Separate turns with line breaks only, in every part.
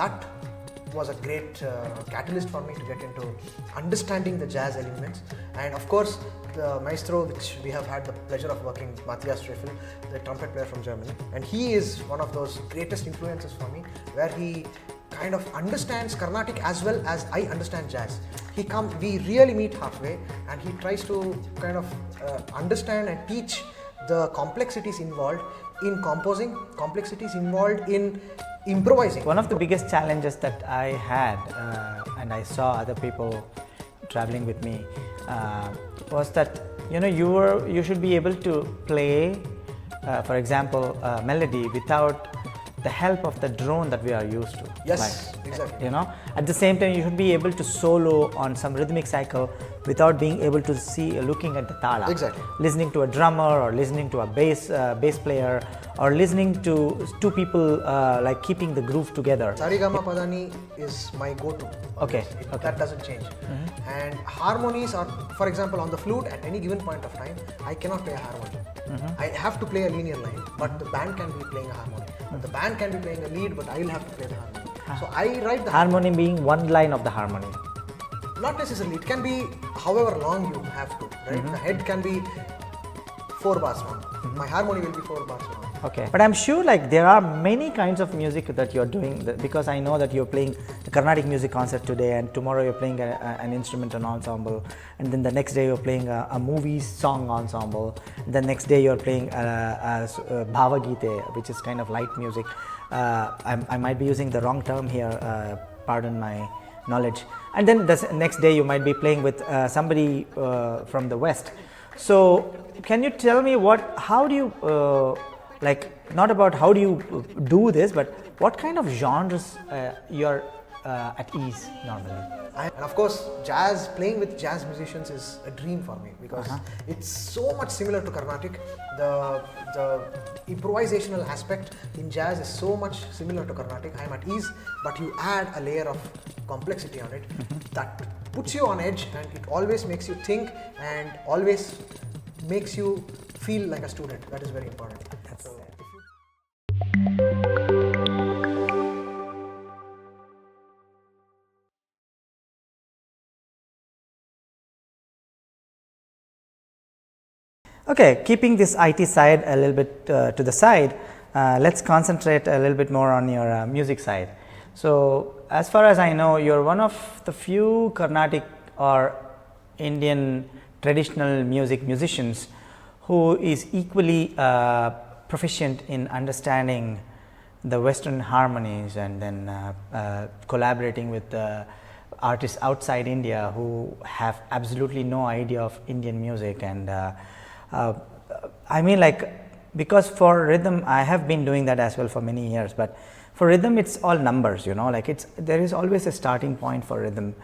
that was a great catalyst for me to get into understanding the jazz elements. And of course, the maestro, which we have had the pleasure of working with, Matthias Streffel, the trumpet player from Germany, and he is one of those greatest influences for me, where he kind of understands Carnatic as well as I understand jazz. We really meet halfway, and he tries to kind of understand and teach the complexities involved in composing, complexities involved in improvising.
One of the biggest challenges that I had, and I saw other people traveling with me, was that you should be able to play, for example, a melody without the help of the drone that we are used to.
Yes, exactly.
At the same time, you should be able to solo on some rhythmic cycle without being able to looking at the Tala.
Exactly.
Listening to a drummer, or listening to a bass player, or listening to two people like keeping the groove together.
Sarigama Padani is my go-to.
Okay.
That doesn't change. And harmonies are, for example, on the flute at any given point of time, I cannot play a harmony. I have to play a linear line, but the band can be playing a harmony. The band can be playing a lead, but I will have to play the harmony. So I write the
harmony being one line of the harmony.
Not necessarily. It can be however long you have to. Right? The head can be 4 bars long. My harmony will be 4 bars long.
Okay, but I'm sure like there are many kinds of music that you're doing, because I know that you're playing the Carnatic music concert today, and tomorrow you're playing an instrumental ensemble, and then the next day you're playing a movie song ensemble, and the next day you're playing a Bhava Gite, which is kind of light music. I might be using the wrong term here, pardon my knowledge. And then the next day you might be playing with somebody from the West. So can you tell me how do you not about how do you do this, but what kind of genres you're at ease normally?
And of course, playing with jazz musicians is a dream for me, because it's so much similar to Carnatic. The improvisational aspect in jazz is so much similar to Carnatic. I'm at ease, but you add a layer of complexity on it that puts you on edge, and it always makes you think and always makes you feel like a student. That is very important.
Okay, keeping this IT side a little bit to the side, let's concentrate a little bit more on your music side. So, as far as I know, you're one of the few Carnatic or Indian traditional music musicians who is equally proficient in understanding the Western harmonies, and then collaborating with artists outside India who have absolutely no idea of Indian music. And I mean, like, because for rhythm I have been doing that as well for many years, but for rhythm it's all numbers, like there is always a starting point for rhythm.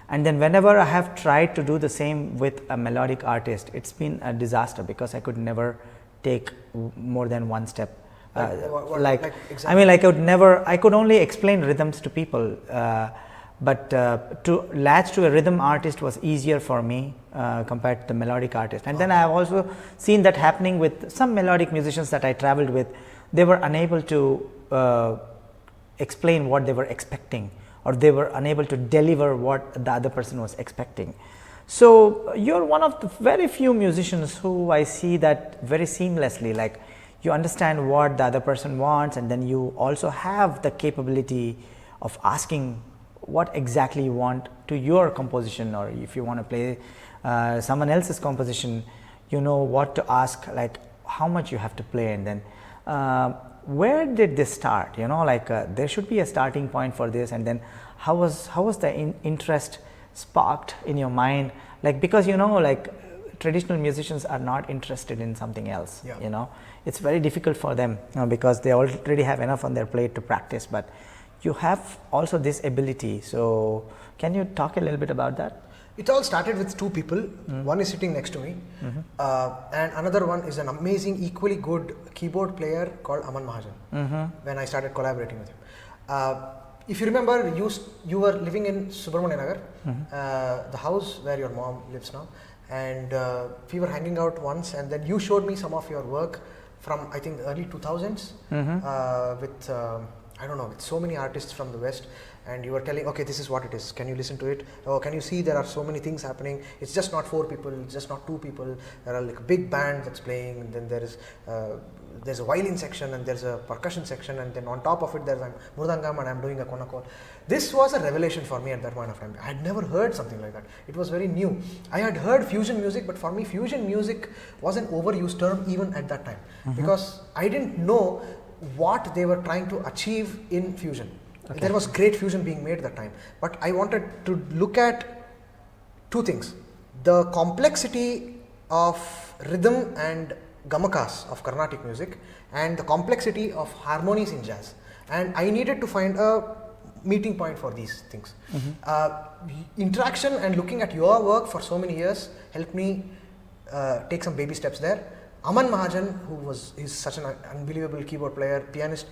And then whenever I have tried to do the same with a melodic artist, it's been a disaster, because I could never take more than one step.
Exactly.
I mean, like I could only explain rhythms to people, but to latch to a rhythm artist was easier for me compared to the melodic artist. And then I have also seen that happening with some melodic musicians that I traveled with. They were unable to explain what they were expecting, or they were unable to deliver what the other person was expecting. So you're one of the very few musicians who I see that very seamlessly, like you understand what the other person wants, and then you also have the capability of asking what exactly you want to your composition, or if you want to play someone else's composition, you know what to ask, like how much you have to play. And then where did this start? There should be a starting point for this, and then how was the interest sparked in your mind? Like, because traditional musicians are not interested in something else. It's very difficult for them because they already have enough on their plate to practice, but you have also this ability. So can you talk a little bit about that?
It all started with two people. One is sitting next to me, and another one is an amazing, equally good keyboard player called Aman Mahajan. When I started collaborating with him, if you remember, you were living in Subramania Nagar, the house where your mom lives now, and we were hanging out once, and then you showed me some of your work from, I think, the early 2000s with I don't know, with so many artists from the West, and you were telling, okay, this is what it is. Can you listen to it? Oh, can you see there are so many things happening? It's just not 4 people, it's just not 2 people. There are like a big band that's playing, and then there's a violin section, and there's a percussion section, and then on top of it there's a Mridangam, and I'm doing a Konnakol. This was a revelation for me at that point of time. I had never heard something like that. It was very new. I had heard fusion music, but for me fusion music was an overused term even at that time, because I didn't know what they were trying to achieve in fusion. Okay. There was great fusion being made at that time, but I wanted to look at 2 things: the complexity of rhythm and gamakas of Carnatic music, and the complexity of harmonies in jazz. And I needed to find a meeting point for these things. Interaction and looking at your work for so many years helped me take some baby steps there. Aman Mahajan, he's such an unbelievable keyboard player, pianist,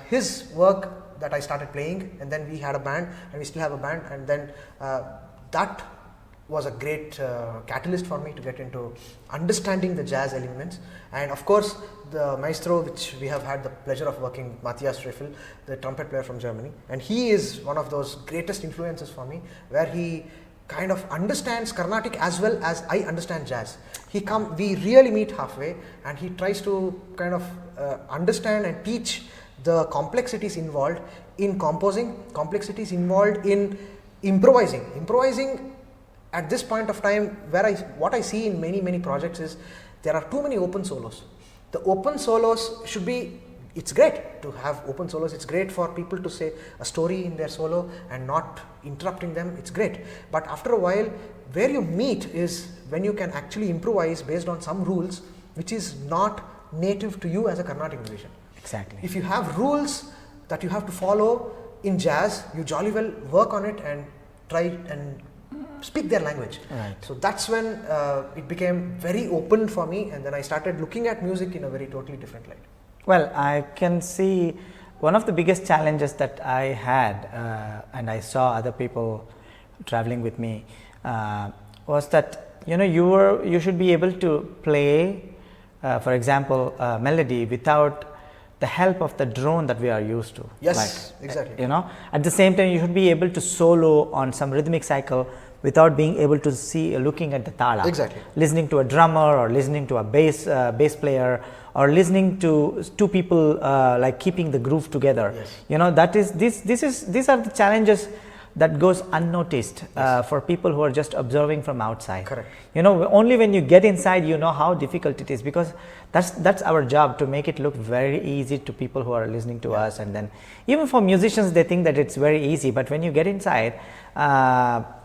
his work that I started playing, and then we had a band, and we still have a band, and then that was a great catalyst for me to get into understanding the jazz elements. And of course the maestro, which we have had the pleasure of working, Matthias Streffel, the trumpet player from Germany, and he is one of those greatest influences for me, where he kind of understands Carnatic as well as I understand jazz. We really meet halfway, and he tries to kind of understand and teach the complexities involved in composing, complexities involved in improvising. At this point of time, what I see in many projects is there are too many open solos. The open solos should be, it's great to have open solos, it's great for people to say a story in their solo and not interrupting them, it's great. But after a while, where you meet is when you can actually improvise based on some rules which is not native to you as a Carnatic musician.
Exactly.
If you have rules that you have to follow in jazz, you jolly well work on it and try and speak their language.
Right.
So that's when it became very open for me, and then I started looking at music in a very totally different light.
Well, I can see one of the biggest challenges that I had, and I saw other people traveling with me, was that you should be able to play, for example, a melody without the help of the drone that we are used to.
Yes, exactly.
At the same time, you should be able to solo on some rhythmic cycle without being able to looking at the Tala. Exactly. Listening to a drummer, or listening to a bass player, or listening to 2 people like keeping the groove together. Yes. These are the challenges that goes unnoticed for people who are just observing from outside.
Correct.
Only when you get inside, you know how difficult it is, because that's our job, to make it look very easy to people who are listening to us. And then even for musicians, they think that it's very easy, but when you get inside,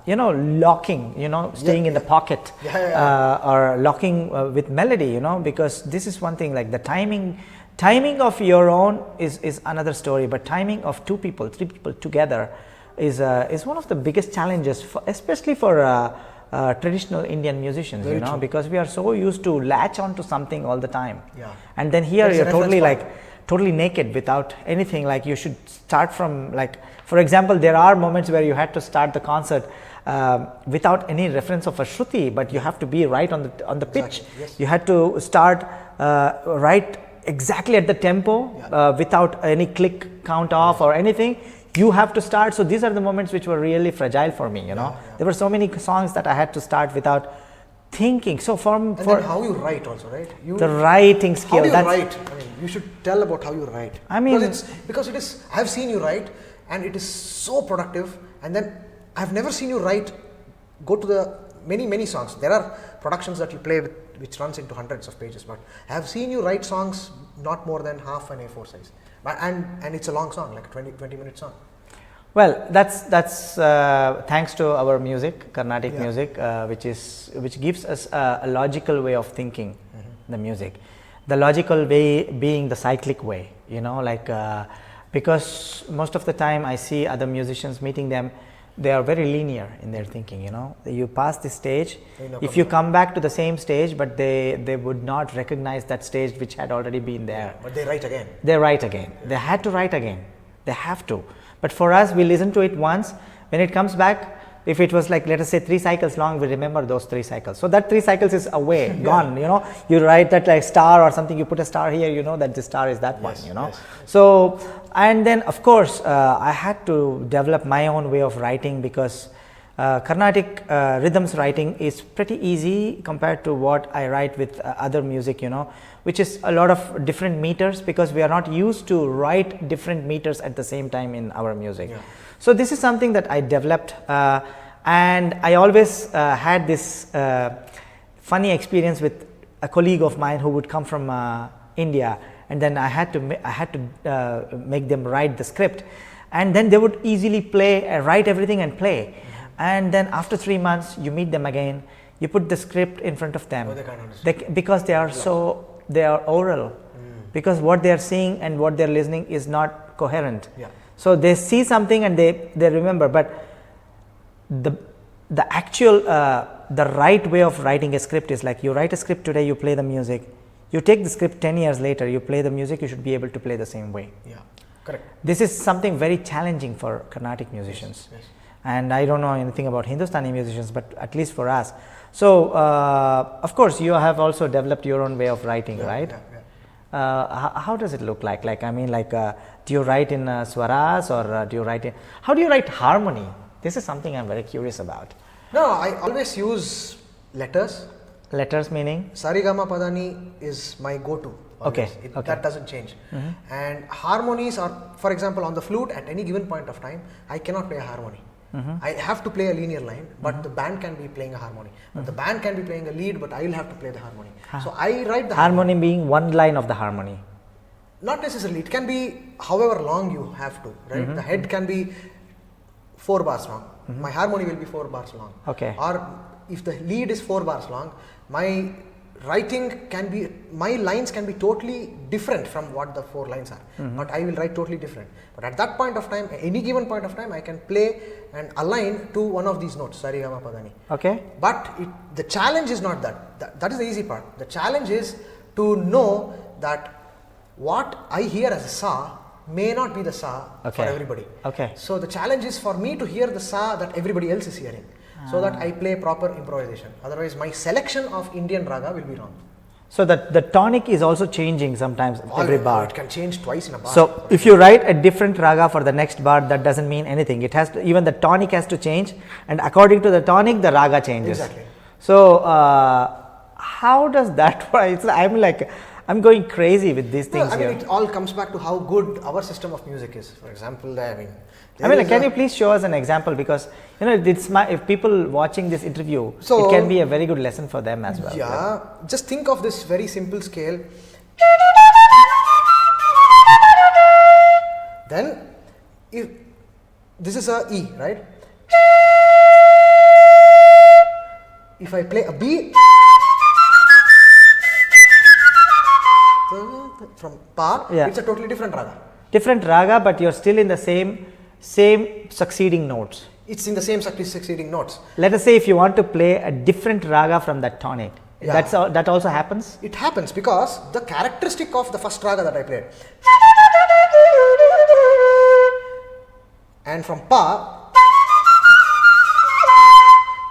locking, staying in the pocket, or locking with melody, because this is one thing, like the timing of your own is another story, but timing of 2 people, 3 people together is one of the biggest challenges, especially for traditional Indian musicians. Very true. Because we are so used to latch on to something all the time. Yeah. And then here you're totally naked without anything. Like, you should start from, like, for example, there are moments where you had to start the concert without any reference of a shruti, but you have to be right on the pitch. Exactly. Yes. You had to start right exactly at the tempo, without any click count off or anything. You have to start. So these are the moments which were really fragile for me. There were so many songs that I had to start without thinking. So
then how you write also, right?
The writing skill.
How you write? I mean, you should tell about how you write. I mean, because it is. I've seen you write, and it is so productive. And then I've never seen you write. Go to the many songs. There are productions that you play with which runs into hundreds of pages, but I have seen you write songs not more than half an A4 size. And it's a long song, like a 20-minute song.
Well, that's thanks to our music, Carnatic music, which gives us a logical way of thinking the music. The logical way being the cyclic way, because most of the time I see other musicians, meeting them, they are very linear in their thinking. You pass this stage, if you come back to the same stage, but they would not recognize that stage which had already been there.
But they write again.
They had to write again. They have to. But for us, we listen to it once. When it comes back, If it was like, let us say 3 cycles long, we remember those 3 cycles. So that 3 cycles is away, gone, you know. You write that like star or something, you put a star here, you know that the star is that one, you know. So, and then of course, I had to develop my own way of writing, because Carnatic rhythms writing is pretty easy compared to what I write with other music, you know, which is a lot of different meters, because we are not used to write different meters at the same time in our music. So this is something that I developed, and I always had this funny experience with a colleague of mine who would come from India, and then I had to make them write the script, and then they would easily play, write everything and play. And then after 3 months, you meet them again, you put the script in front of them, because they are oral, because what they are seeing and what they are listening is not coherent. So they see something and they remember, but the actual the right way of writing a script is like, you write a script today, you play the music, you take the script 10 years later, you play the music, you should be able to play the same way.
Correct.
This is something very challenging for Carnatic musicians. And I don't know anything about Hindustani musicians, but at least for us. So of course you have also developed your own way of writing, right? How does it look like? Like, I mean, like, do you write in swaras, or do you write in, how do you write harmony? This is something I'm very curious about.
No, I always use letters.
Letters meaning?
Sarigama Padani is my go-to.
Okay.
That doesn't change. And harmonies are, for example, on the flute at any given point of time, I cannot play a harmony. I have to play a linear line, but the band can be playing a harmony. But the band can be playing a lead, but I will have to play the harmony. So I write the
harmony being one line of the harmony.
Not necessarily. It can be however long you have to, right? The head can be 4 bars long. My harmony will be 4 bars long. Or if the lead is 4 bars long, my writing can be, my lines can be totally different from what the 4 lines are, but I will write totally different. But at that point of time, any given point of time, I can play and align to one of these notes, Sarigama Padani. But the challenge is not that. That is the easy part. The challenge is to know that what I hear as a sa may not be the sa for everybody. So the challenge is for me to hear the sa that everybody else is hearing, so that I play proper improvisation. Otherwise, my selection of Indian raga will be wrong.
So that the tonic is also changing sometimes every bar.
It can change twice in a bar.
So if you write a different raga for the next bar, that doesn't mean anything. It has to, even the tonic has to change, and according to the tonic, the raga changes. So how does that work? I'm like, I'm going crazy with these things
I mean,
here.
it all comes back to how good our system of music is. For example,
can you please show us an example, because you know, it's if people watching this interview, it can be a very good lesson for them as well.
Just think of this very simple scale. Then, if this is a E, right? If I play a B from Pa, it's a totally different raga.
Different raga, but you're still in the same succeeding notes.
It's in the same succeeding notes.
Let us say if you want to play a different raga from that tonic, that also happens?
It happens because the characteristic of the first raga that I played, and from Pa,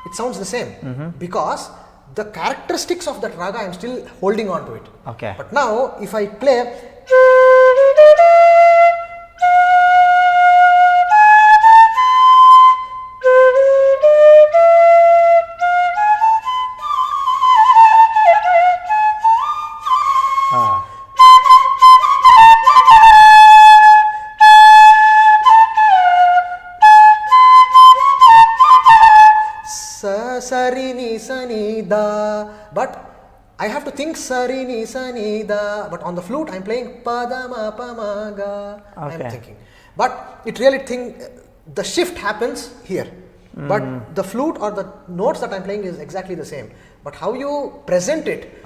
it sounds the same, because the characteristics of that raga I am still holding on to it. But now if I play Sari ni sa ni da, but I have to think Sari ni sa ni da, but on the flute I am playing pa da ma pa ma ga. I am thinking, but it really the shift happens here, but the flute or the notes that I am playing is exactly the same, but how you present it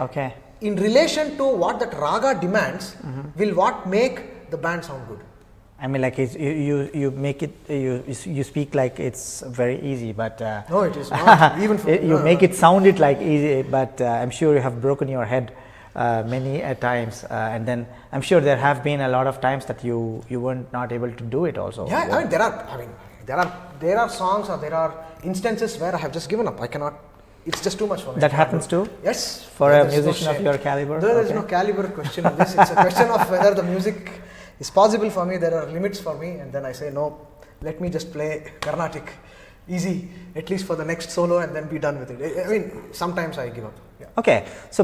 in relation to what that raga demands will what make the band sound good.
I mean, like you make it, you speak like it's very easy, but
no, it is not. Even for,
you make it sound it like easy, but I'm sure you have broken your head many times, and then I'm sure there have been a lot of times that you weren't not able to do it also.
I mean, there there are songs or there are instances where I have just given up. I cannot. It's just too much for me.
That happens too?
Yes.
For a musician of your caliber?
There is no caliber question in this. It's a question of whether the music is possible for me. There are limits for me, and then I say no. Let me just play Carnatic, easy, at least for the next solo, and then be done with it. I mean, sometimes I give up. Yeah.
Okay, so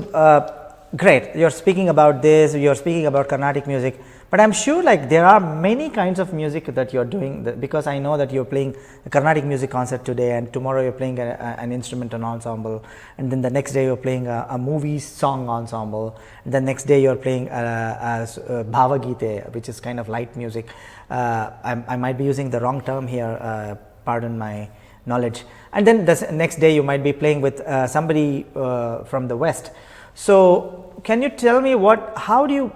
great. You're speaking about this. You're speaking about Carnatic music, but I'm sure like there are many kinds of music that you're doing. Because I know that you're playing a Carnatic music concert today, and tomorrow you're playing an instrumental ensemble, and then the next day you're playing a movie song ensemble, and the next day you're playing a Bhava Gite, which is kind of light music. I might be using the wrong term here. Pardon my knowledge. And then the next day you might be playing with somebody from the West. So can you tell me how do you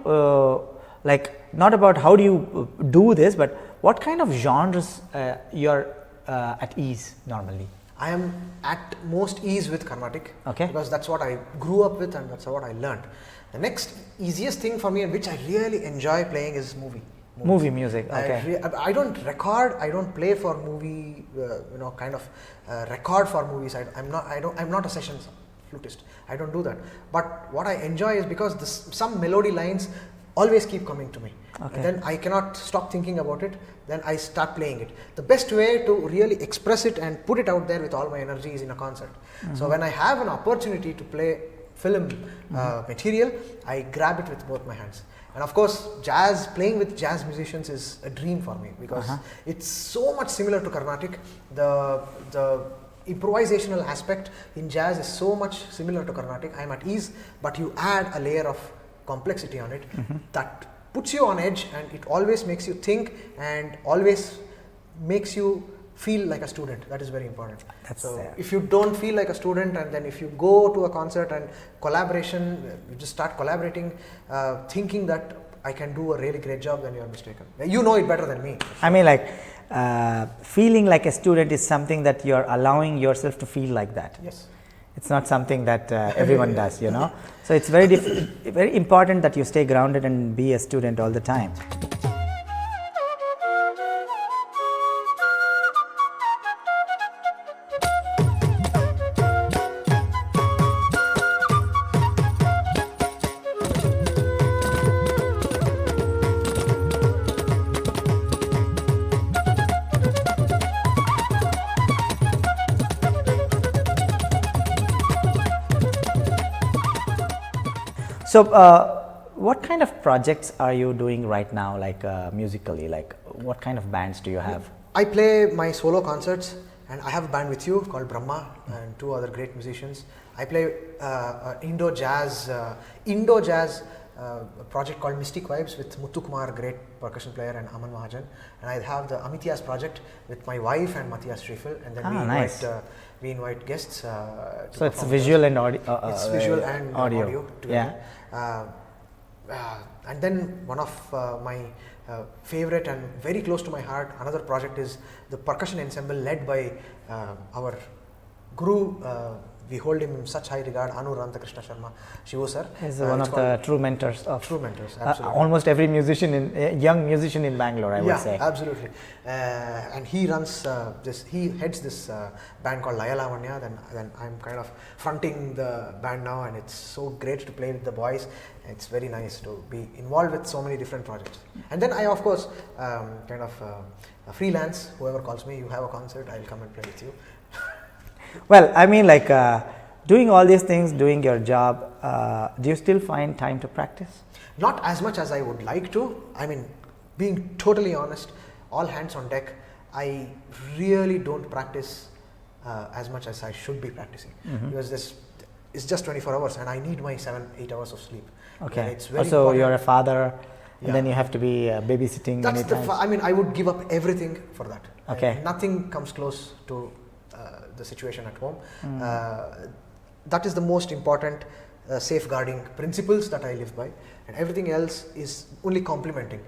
not about how do you do this, but what kind of genres you're at ease normally?
I am at most ease with Carnatic,
okay,
because that's what I grew up with and that's what I learned. The next easiest thing for me, and which I really enjoy playing, is movie
music. Okay.
I don't record. I don't play for movie. Record for movies. I'm not a session flutist. I don't do that. But what I enjoy is because some melody lines always keep coming to me,
okay,
and then I cannot stop thinking about it. Then I start playing it. The best way to really express it and put it out there with all my energy is in a concert.
Mm-hmm.
So when I have an opportunity to play film material, I grab it with both my hands. And of course, playing with jazz musicians is a dream for me, because it's so much similar to Carnatic. The improvisational aspect in jazz is so much similar to Carnatic. I'm at ease, but you add a layer of complexity on it that puts you on edge, and it always makes you think and always makes you feel like a student. That is very important. If you don't feel like a student, and then if you go to a concert and collaboration, you just start collaborating, thinking that I can do a really great job, then you are mistaken. You know it better than me.
I mean, like feeling like a student is something that you're allowing yourself to feel like that.
Yes.
It's not something that everyone does, you know. So it's very important that you stay grounded and be a student all the time. So, what kind of projects are you doing right now, like musically? Like, what kind of bands do you have?
I play my solo concerts, and I have a band with you called Brahma and two other great musicians. I play Indo jazz project called Mystic Vibes with Muthu Kumar, great percussion player, and Aman Mahajan. And I have the Amith project with my wife and Matthias Schrieffel, and then we invite guests.
So it's visual and audio.
It's visual and audio together.
Yeah.
And then one of my favorite and very close to my heart, another project is the percussion ensemble led by our guru. We hold him in such high regard, Anu Krishna Sharma, Shivu sir.
He's one of the true mentors of
absolutely.
Almost every young musician in Bangalore, I would say.
Yeah, absolutely. And he runs he heads this band called Laya Lavanya. Then I'm kind of fronting the band now, and it's so great to play with the boys. It's very nice to be involved with so many different projects. And then I, of course, freelance. Whoever calls me, you have a concert, I'll come and play with you.
Well, I mean, like doing all these things, doing your job, do you still find time to practice?
Not as much as I would like to. I mean, being totally honest, all hands on deck, I really don't practice as much as I should be practicing, because it's just 24 hours and I need my 7-8 hours of sleep.
Okay.
It's very
also,
important.
You're a father, and then you have to be babysitting.
That's I mean, I would give up everything for that.
Okay.
Nothing comes close to the situation at home. That is the most important safeguarding principles that I live by, and everything else is only complementing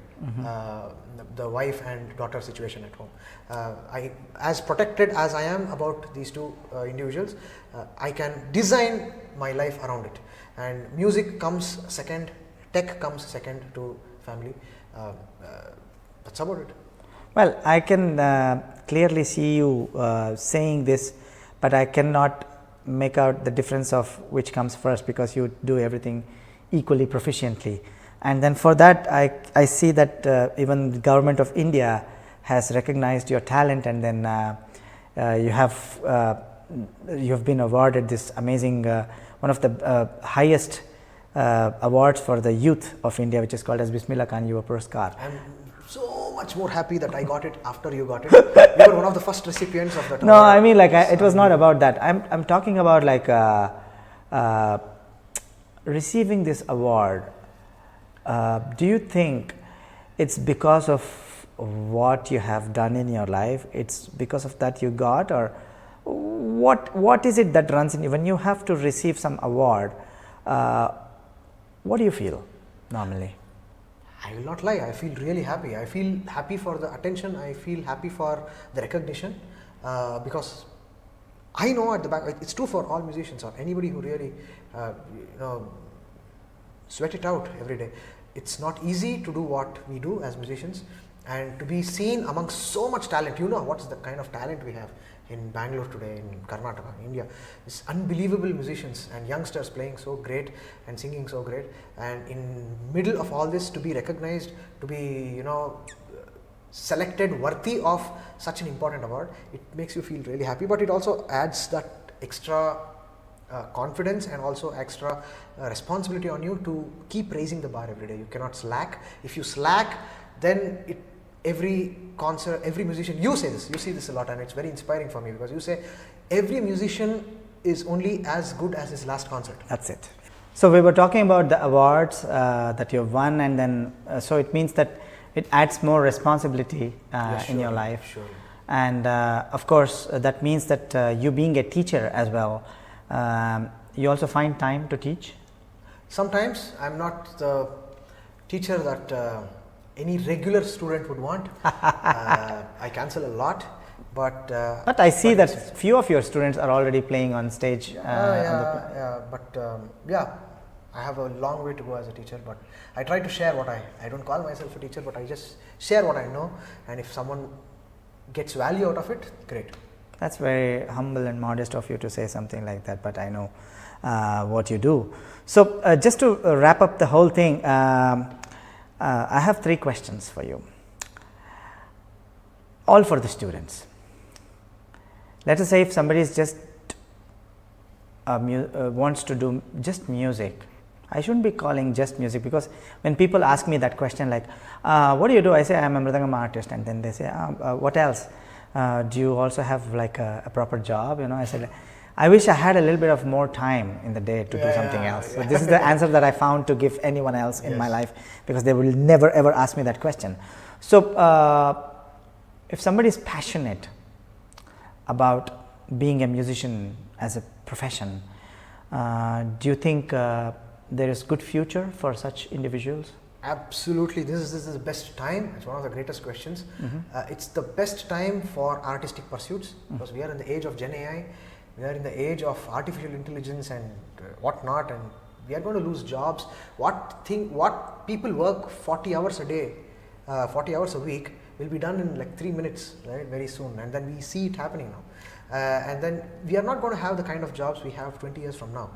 the wife and daughter situation at home. I, as protected as I am about these two individuals, I can design my life around it, and music comes second, tech comes second to family. That's about it.
Well, I can clearly see you saying this, but I cannot make out the difference of which comes first, because you do everything equally proficiently. And then for that, I see that even the government of India has recognized your talent, and then you have been awarded this amazing one of the highest awards for the youth of India, which is called as Bismillah Khan Yuva Puraskar.
I'm so much more happy that I got it after you got it. You were one of the first recipients of that.
No, award. I mean, like, it was not about that. I'm talking about like receiving this award. Do you think it's because of what you have done in your life? It's because of that you got, or what is it that runs in you when you have to receive some award? What do you feel normally?
I will not lie, I feel really happy. I feel happy for the attention, I feel happy for the recognition, because I know at the back, it's true for all musicians or anybody who really sweat it out every day. It's not easy to do what we do as musicians, and to be seen amongst so much talent. You know what's the kind of talent we have in Bangalore today, in Karnataka, India. It's unbelievable musicians and youngsters playing so great and singing so great, and in middle of all this, to be recognized, to be selected worthy of such an important award, it makes you feel really happy. But it also adds that extra confidence and also extra responsibility on you to keep raising the bar every day. You cannot slack. If you slack, then every concert, every musician, you say this, you see this a lot, and it's very inspiring for me, because you say every musician is only as good as his last concert.
That's it. So we were talking about the awards that you've won, and then so it means that it adds more responsibility in your life.
Sure.
And of course, that means that you being a teacher as well, you also find time to teach?
Sometimes I'm not the teacher that any regular student would want. I cancel a lot, but
I see that few of your students are already playing on stage.
I have a long way to go as a teacher, but I try to share what I don't call myself a teacher, but I just share what I know, and if someone gets value out of it, great.
That's very humble and modest of you to say something like that, but I know what you do. So just to wrap up the whole thing, I have 3 questions for you, all for the students. Let us say if somebody is just wants to do just music. I shouldn't be calling just music, because when people ask me that question like, what do you do? I say I am a Mridangam artist, and then they say, what else? Do you also have like a proper job? I said, I wish I had a little bit of more time in the day to do something else. So this is the answer that I found to give anyone else in my life, because they will never ever ask me that question. So if somebody is passionate about being a musician as a profession, do you think there is good future for such individuals?
Absolutely. This is the best time. It's one of the greatest questions. It's the best time for artistic pursuits, because we are in the age of Gen AI. We are in the age of artificial intelligence and whatnot, and we are going to lose jobs. What people work 40 hours a day, 40 hours a week, will be done in like 3 minutes, right? Very soon, and then we see it happening now. And then we are not going to have the kind of jobs we have 20 years from now.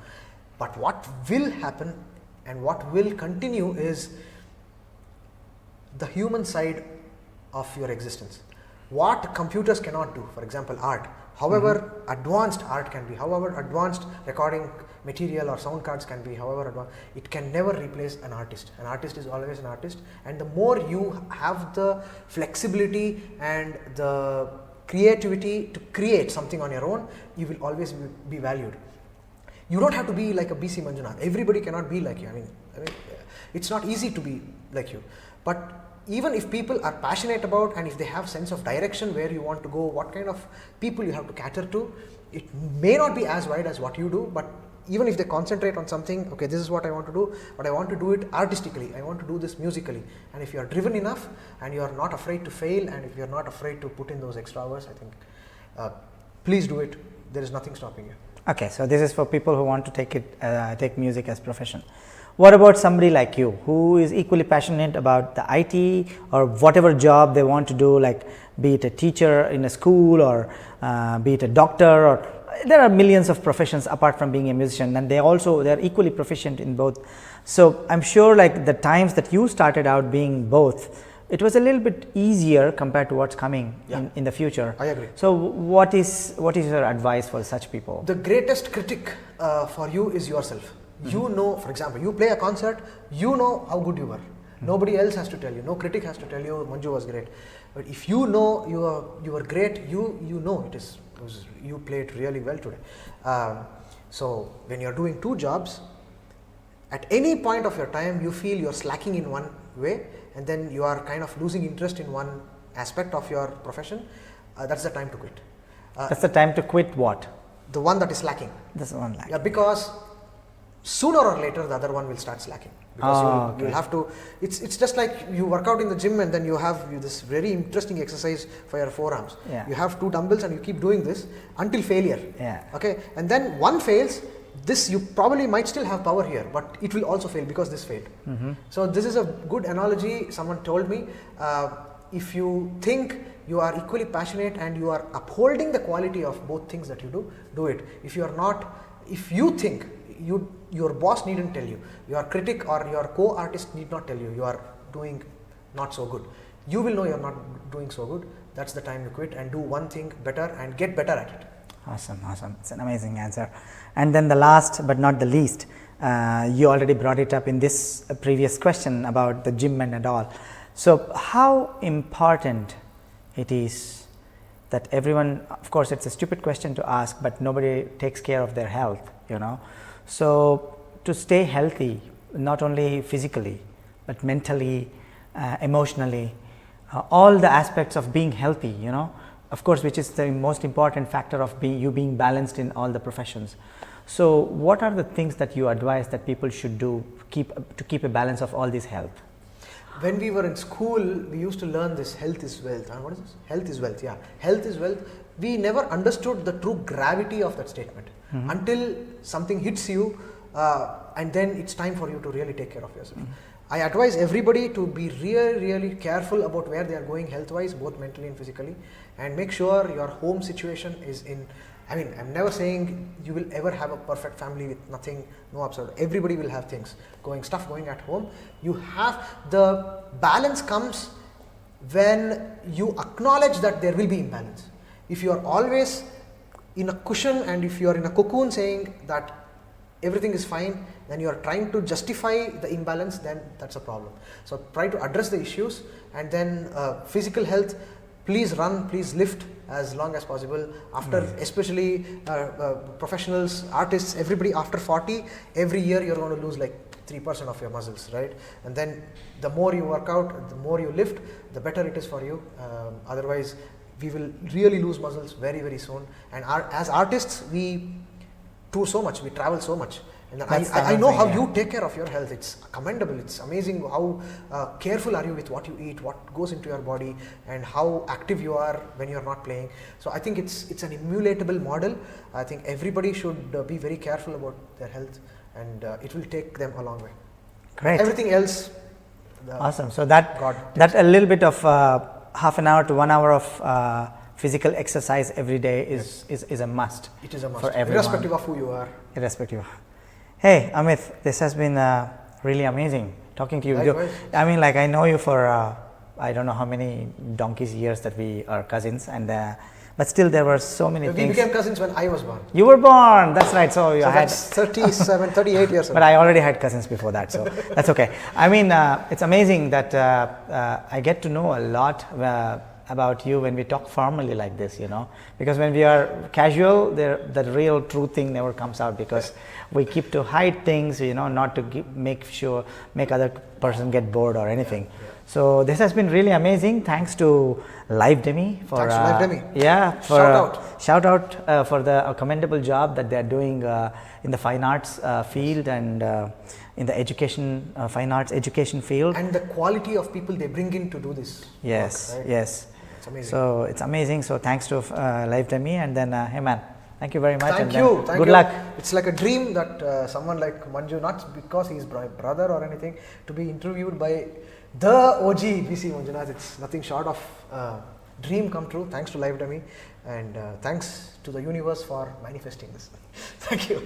But what will happen and what will continue is the human side of your existence. What computers cannot do, for example, art. However advanced art can be, however advanced recording material or sound cards can be, however advanced, it can never replace an artist. An artist is always an artist, and the more you have the flexibility and the creativity to create something on your own, you will always be valued. You don't have to be like a BC Manjunath. Everybody cannot be like you. I mean, it's not easy to be like you. But even if people are passionate about, and if they have sense of direction where you want to go, what kind of people you have to cater to, it may not be as wide as what you do, but even if they concentrate on something, okay, this is what I want to do, but I want to do it artistically, I want to do this musically, and if you are driven enough and you are not afraid to fail, and if you are not afraid to put in those extra hours, I think please do it. There is nothing stopping you.
Okay, so this is for people who want to take music as profession. What about somebody like you who is equally passionate about the IT or whatever job they want to do, like be it a teacher in a school or be it a doctor, or there are millions of professions apart from being a musician, and they are equally proficient in both. So I'm sure like the times that you started out being both, it was a little bit easier compared to what's coming in the future.
I agree.
So what is your advice for such people?
The greatest critic for you is yourself. You know, for example, you play a concert, you know how good you were. Nobody else has to tell you. No critic has to tell you Manju was great. But if you know you were great, you know you played really well today. So when you're doing two jobs, at any point of your time you feel you're slacking in one way, and then you are kind of losing interest in one aspect of your profession, that's the time to quit.
That's the time to quit what?
The one that is slacking.
This one lacking.
Yeah, because sooner or later the other one will start slacking, because you'll have to, it's just like you work out in the gym and then you have this very interesting exercise for your forearms.
Yeah.
You have two dumbbells and you keep doing this until failure.
Yeah.
Okay, and then one fails, this you probably might still have power here, but it will also fail because this failed. So this is a good analogy someone told me. If you think you are equally passionate and you are upholding the quality of both things that you do it. If you are not, if you think your boss needn't tell you, your critic or your co-artist need not tell you, you are doing not so good, you will know you are not doing so good. That's the time you quit and do one thing better and get better at it.
Awesome, awesome. It's an amazing answer. And then the last but not the least, you already brought it up in this previous question about the gym and all. So how important it is that everyone, of course it's a stupid question to ask, but nobody takes care of their health, you know. So to stay healthy, not only physically, but mentally, emotionally, all the aspects of being healthy, you know, of course, which is the most important factor of being balanced in all the professions. So what are the things that you advise that people should do to keep a balance of all this health?
When we were in school, we used to learn this health is wealth. What is this? Health is wealth, yeah. Health is wealth. We never understood the true gravity of that statement until something hits you, and then it's time for you to really take care of yourself. I advise everybody to be really careful about where they are going health wise, both mentally and physically, and make sure your home situation is in, I mean, I'm never saying you will ever have a perfect family with nothing, no upside. Everybody will have things stuff going at home. You have, the balance comes when you acknowledge that there will be imbalance. If you are always in a cushion and if you are in a cocoon saying that everything is fine, then you are trying to justify the imbalance, then that's a problem. So try to address the issues, and then physical health, please run, please lift as long as possible. After, especially professionals, artists, everybody after 40, every year you're going to lose like 3% of your muscles, right? And then the more you work out, the more you lift, the better it is for you. Otherwise, we will really lose muscles very soon. And as artists, we do so much, we travel so much. And I know how you take care of your health. It's commendable. It's amazing how careful are you with what you eat, what goes into your body, and how active you are when you are not playing. So I think it's an emulatable model. I think everybody should be very careful about their health, and it will take them a long way.
Great.
Everything else.
Awesome. So that a little bit of half an hour to 1 hour of physical exercise every day is a must.
It is a must
for everyone,
irrespective of who you are.
Irrespective. Hey Amith, this has been really amazing talking to you.
Likewise.
I mean, like, I know you for I don't know how many donkey's years that we are cousins, and but still there were so many things.
We became cousins when I was born.
You were born, that's right. So
that's 37, 38 years ago.
But I already had cousins before that, so that's okay. I mean, it's amazing that I get to know a lot about you when we talk formally like this, you know, because when we are casual, the real true thing never comes out, because we keep to hide things, you know, not to make other person get bored or anything. So this has been really amazing. Thanks to Livdemy for shout out for the commendable job that they are doing in the fine arts field and in the education fine arts education field,
and the quality of people they bring in to do this.
Yes,
work, right?
yes.
It's amazing.
So it's amazing. So thanks to Livdemy, and then hey man, Thank you very much.
Thank
and
you.
then
Thank
good
you.
luck.
It's like a dream that someone like Manju, not because he's my brother or anything, to be interviewed by the OG BC Manjunath. It's nothing short of dream come true. Thanks to Livdemy, and thanks to the universe for manifesting this. Thank you.